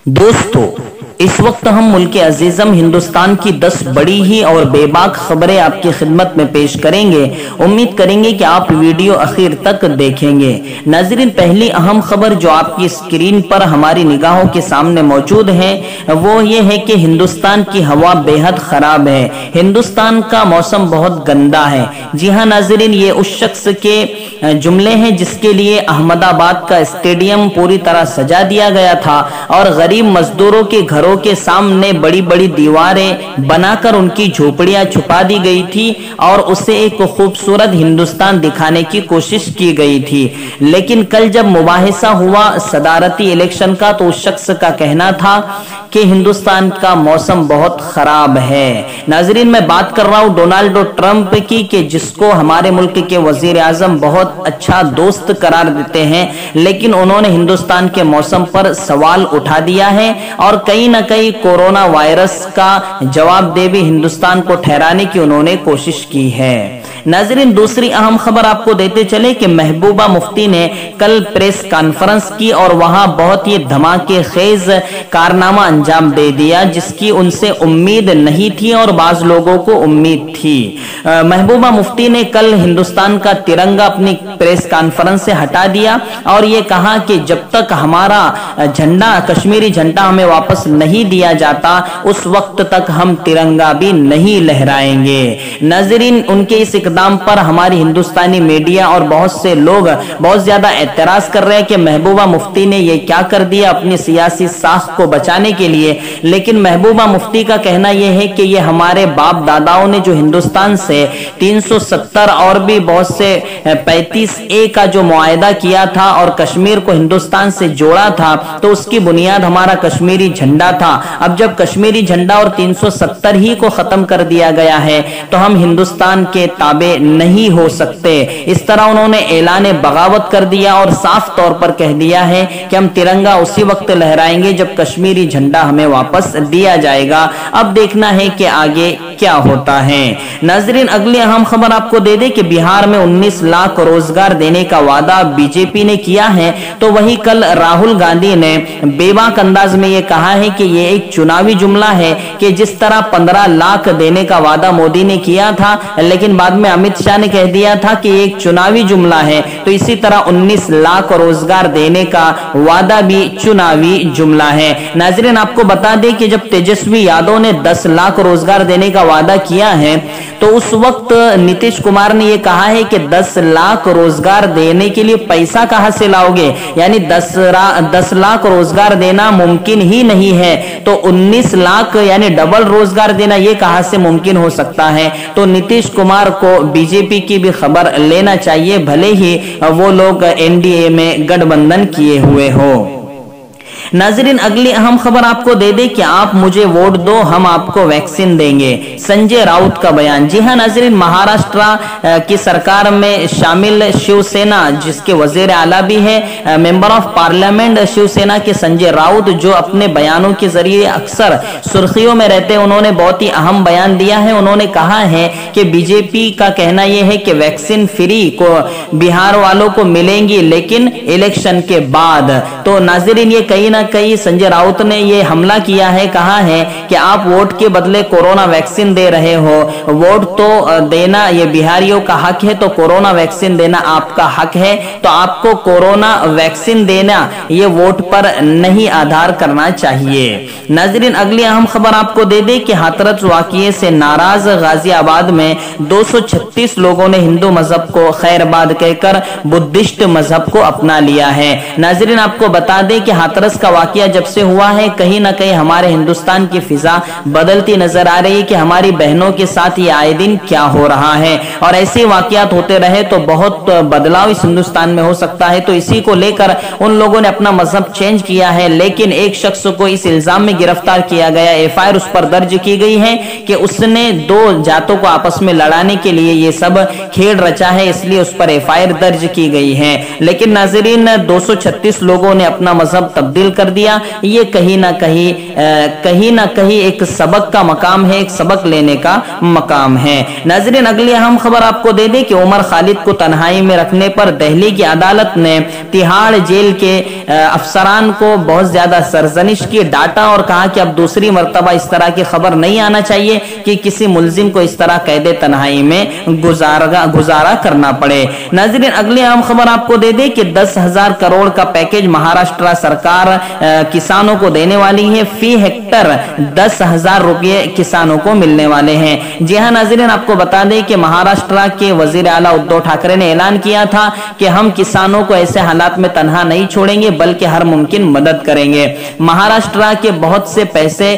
दोस्तों, इस वक्त हम मुल्क अजीजम हिंदुस्तान की 10 बड़ी ही और बेबाक खबरें आपकी खिदमत में पेश करेंगे। उम्मीद करेंगे कि आप वीडियो आखिर तक देखेंगे। नाज़रीन, पहली अहम खबर जो आपकी स्क्रीन पर हमारी निगाहों के सामने मौजूद है वो ये है कि हिंदुस्तान की हवा बेहद खराब है। हिंदुस्तान का मौसम बहुत गंदा है। जी हाँ नाज़रीन, ये उस शख्स के जुमले हैं जिसके लिए अहमदाबाद का स्टेडियम पूरी तरह सजा दिया गया था और गरीब मजदूरों के घरों के सामने बड़ी बड़ी दीवारें बनाकर उनकी झोपड़ियां छुपा दी गई थी और उसे एक खूबसूरत हिंदुस्तान दिखाने की कोशिश की गई थी। लेकिन कल जब मुबाहिसा हुआ सदारती इलेक्शन का तो उस शख्स का कहना था कि हिंदुस्तान का मौसम बहुत खराब है। नाजरीन, मैं बात कर रहा हूं डोनाल्ड ट्रंप की कि जिसको हमारे मुल्क के वजीर आजम बहुत अच्छा दोस्त करार देते हैं, लेकिन उन्होंने हिंदुस्तान के मौसम पर सवाल उठा दिया है और कहीं ना कहीं कोरोना वायरस का जवाब दे भी हिंदुस्तान को ठहराने की उन्होंने कोशिश की है। नाजरीन, दूसरी अहम खबर आपको देते चले कि महबूबा मुफ्ती ने कल प्रेस कॉन्फ्रेंस की और वहां बहुत ही धमाके खेज कारनामा अंजाम दे दिया जिसकी उनसे उम्मीद नहीं थी और बाज लोगों को उम्मीद थी। महबूबा मुफ्ती ने कल हिंदुस्तान का तिरंगा अपनी प्रेस कॉन्फ्रेंस से हटा दिया और ये कहा कि जब तक हमारा झंडा, कश्मीरी झंडा हमें वापस नहीं दिया जाता उस वक्त तक हम तिरंगा भी नहीं लहराएंगे। नाजरीन, उनके इस इकदाम पर हमारी हिंदुस्तानी मीडिया और बहुत से लोग बहुत ज्यादा एतराज कर रहे हैं कि महबूबा मुफ्ती ने यह क्या कर दिया अपनी सियासी साख को बचाने के लिए। लेकिन महबूबा मुफ्ती का कहना यह है कि यह हमारे बाप दादाओं ने जो हिंदुस्तान से 370 और भी बहुत से 35A का जो मुआहदा किया था और कश्मीर को हिंदुस्तान से जोड़ा था तो उसकी बुनियाद हमारा कश्मीरी झंडा था। अब जब कश्मीरी झंडा और 370 ही को खत्म कर दिया गया है तो हम हिंदुस्तान के ताबे नहीं हो सकते। इस तरह उन्होंने ऐलान बगावत कर दिया और साफ तौर पर कह दिया है कि हम तिरंगा उसी वक्त लहराएंगे जब कश्मीरी झंडा हमें वापस दिया जाएगा। अब देखना है कि आगे क्या होता है। नाजरीन, अगली अहम खबर आपको दे दे कि बिहार में 19 लाख रोजगार देने का वादा बीजेपी ने किया है तो वही कल राहुल गांधी ने बेबाक अंदाज में यह कहा है कि यह एक चुनावी जुमला है कि जिस तरह 15 लाख देने का वादा मोदी ने किया था लेकिन बाद में अमित शाह ने कह दिया था कि एक चुनावी जुमला है, तो इसी तरह 19 लाख रोजगार देने का वादा भी चुनावी जुमला है। नाजरीन, आपको बता दें कि जब तेजस्वी यादव ने 10 लाख रोजगार देने का वादा किया है तो उस वक्त नीतीश कुमार ने यह कहा है कि 10 लाख रोजगार देने के लिए पैसा कहां से लाओगे, यानी 10 लाख रोजगार देना मुमकिन ही नहीं है तो 19 लाख यानी डबल रोजगार देना यह कहां से मुमकिन हो सकता है। तो नीतीश कुमार को बीजेपी की भी खबर लेना चाहिए, भले ही वो लोग एनडीए में गठबंधन किए हुए हो। नाजरीन, अगली अहम खबर आपको दे दे कि आप मुझे वोट दो हम आपको वैक्सीन देंगे, संजय राउत का बयान। जी हां नाजरीन, महाराष्ट्र की सरकार में शामिल शिवसेना जिसके वजीर आला भी है मेंबर ऑफ पार्लियामेंट शिवसेना के संजय राउत जो अपने बयानों के जरिए अक्सर सुर्खियों में रहते हैं, उन्होंने बहुत ही अहम बयान दिया है। उन्होंने कहा है कि बीजेपी का कहना यह है कि वैक्सीन फ्री को बिहार वालों को मिलेंगी लेकिन इलेक्शन के बाद। तो नाजरीन, ये कहीं ना कहीं संजय राउत ने यह हमला किया है, कहा है कि आप वोट के बदले कोरोना वैक्सीन दे रहे हो, वोट तो देना ये बिहारियों का हक है तो कोरोना वैक्सीन देना आपका हक है, तो आपको कोरोना वैक्सीन देना ये वोट पर नहीं आधार करना चाहिए। नाजरीन, अगली अहम खबर आपको दे दे कि हाथरस वाकये से नाराज गाजियाबाद में 236 लोगों ने हिंदू मजहब को खैरबाद कहकर बुद्धिस्ट मजहब को अपना लिया है। नाजरीन, आपको बता दें कि हाथरस का वाकया जब से हुआ है कहीं ना कहीं हमारे हिंदुस्तान की फिजा बदलती नजर आ रही है कि हमारी बहनों के साथ ये आए दिन क्या हो रहा है और ऐसे वाकयात होते रहे तो बहुत बदलाव इस हिंदुस्तान में हो सकता है। तो इसी को लेकर उन लोगों ने अपना मजहब चेंज किया है, लेकिन एक शख्स को इस इल्जाम में गिरफ्तार किया गया, एफआईआर उस पर दर्ज की गई है कि उसने 2 जातों को आपस में लड़ाने के लिए ये सब खेल रचा है, इसलिए उस पर एफआईआर दर्ज की गई है। लेकिन नाजरीन, 236 लोगों ने अपना मजहब तब्दील कर दिया। ये कहीं ना कहीं एक सबक का मकाम है, एक सबक लेने का मकाम है। नाज़रीन, अगली अहम खबर आपको दे दें कि उमर खालिद को तन्हाई में रखने पर दिल्ली की अदालत ने तिहाड़ जेल के अफसरान को बहुत ज्यादा सरजनिश की, डांटा और कहा कि अब दूसरी मर्तबा इस तरह की खबर नहीं आना चाहिए कि किसी मुल्जिम को इस तरह कैद तन्हाई में गुजारा करना पड़े। नाज़रीन, अगली अहम खबर आपको दे दें कि 10,000 करोड़ का पैकेज महाराष्ट्र सरकार किसानों को देने वाली है। फी हेक्टर 10,000 रुपये किसानों को मिलने वाले हैं। जी हाँ नाज़रीन, आपको बता दें कि महाराष्ट्र के वजीर आला उद्धव ठाकरे ने ऐलान किया था कि हम किसानों को ऐसे हालात में तन्हा नहीं छोड़ेंगे बल्कि हर मुमकिन मदद करेंगे। महाराष्ट्र के बहुत से पैसे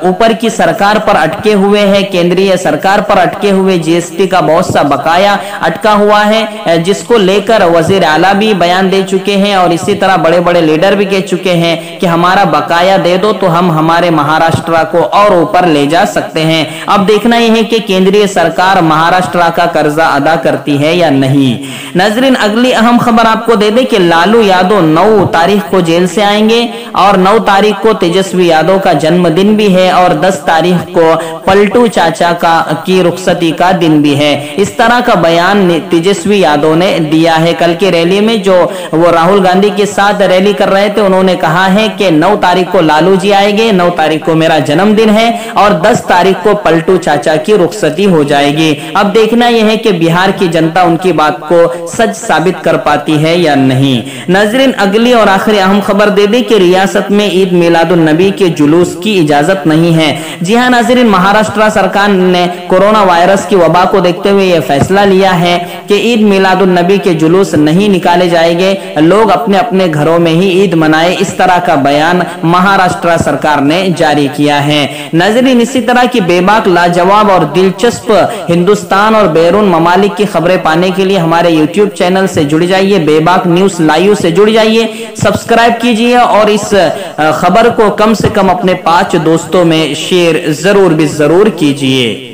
ऊपर की सरकार पर अटके हुए हैं, केंद्रीय सरकार पर अटके हुए जीएसटी का बहुत सा बकाया अटका हुआ है, जिसको लेकर वजीर आला भी बयान दे चुके हैं और इसी तरह बड़े बड़े लीडर भी कह चुके हैं कि हमारा बकाया दे दो तो हम हमारे महाराष्ट्र को और ऊपर ले जा सकते हैं। अब देखना यह है कि केंद्रीय सरकार महाराष्ट्र का कर्जा अदा करती है या नहीं। नाज़रीन, अगली अहम खबर आपको दे दें कि लालू यादव 9 तारीख को जेल से आएंगे और 9 तारीख को तेजस्वी यादव का जन्मदिन भी है और 10 तारीख को पलटू चाचा की रुखसती का दिन भी है। इस तरह का बयान तेजस्वी यादव ने दिया है। कल की रैली में जो वो राहुल गांधी के साथ रैली कर रहे थे, उन्होंने कहा है कि 9 तारीख को लालू जी आएंगे, 9 तारीख को मेरा जन्मदिन है और 10 तारीख को पलटू चाचा की रुखसती हो जाएगी। अब देखना यह है कि बिहार की जनता उनकी बात को सच साबित कर पाती है या नहीं। नाज़रीन, अगली और आखिरी अहम खबर दे दें कि रियासत में ईद मिलादुन नबी के जुलूस की इजाजत नहीं है। जी हां नाज़रीन, महाराष्ट्र सरकार ने कोरोना वायरस की वबा को देखते हुए यह फैसला लिया है कि ईद मिलादुन नबी के जुलूस नहीं निकाले जाएंगे, लोग अपने अपने घरों में ही ईद मनाए। इस तरह का बयान महाराष्ट्र सरकार ने जारी किया है। नाज़रीन, इसी तरह की बेबाक, लाजवाब और दिलचस्प हिंदुस्तान और बैरून ममालिक की खबरें पाने के लिए हमारे YouTube चैनल से जुड़ जाइए, बेबाक न्यूज लाइव से जुड़ जाइए, सब्सक्राइब कीजिए और इस खबर को कम से कम अपने 5 दोस्तों में शेयर जरूर कीजिए।